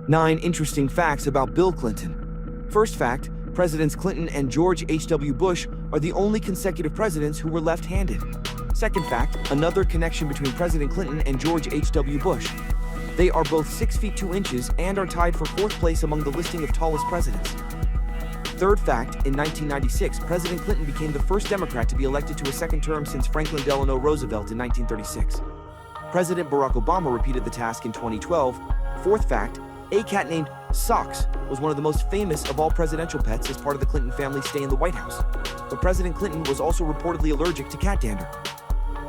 9 interesting facts about Bill Clinton. First fact, Presidents Clinton and George H.W. Bush are the only consecutive presidents who were left-handed. Second fact, another connection between President Clinton and George H.W. Bush. They are both 6 feet 2 inches and are tied for 4th place among the listing of tallest presidents. Third fact, in 1996, President Clinton became the first Democrat to be elected to a second term since Franklin Delano Roosevelt in 1936. President Barack Obama repeated the task in 2012. Fourth fact, a cat named Socks was one of the most famous of all presidential pets as part of the Clinton family's stay in the White House. But President Clinton was also reportedly allergic to cat dander.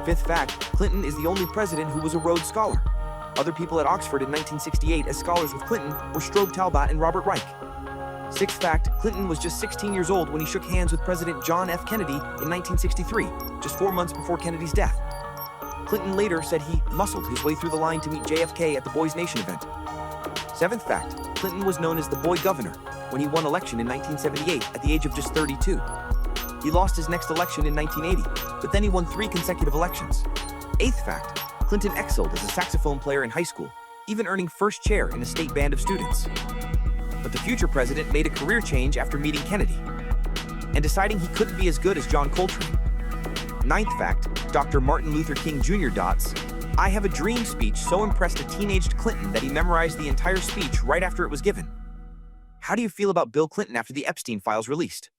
Fifth fact, Clinton is the only president who was a Rhodes Scholar. Other people at Oxford in 1968 as scholars with Clinton were Strobe Talbot and Robert Reich. Sixth fact, Clinton was just 16 years old when he shook hands with President John F. Kennedy in 1963, just 4 months before Kennedy's death. Clinton later said he muscled his way through the line to meet JFK at the Boys Nation event. Seventh fact, Clinton was known as the Boy Governor when he won election in 1978 at the age of just 32. He lost his next election in 1980, but then he won 3 consecutive elections. Eighth fact, Clinton excelled as a saxophone player in high school, even earning first chair in a state band of students. But the future president made a career change after meeting Kennedy and deciding he couldn't be as good as John Coltrane. Ninth fact, Dr. Martin Luther King Jr. "I have a dream" speech so impressed a teenaged Clinton that he memorized the entire speech right after it was given. How do you feel about Bill Clinton after the Epstein files released?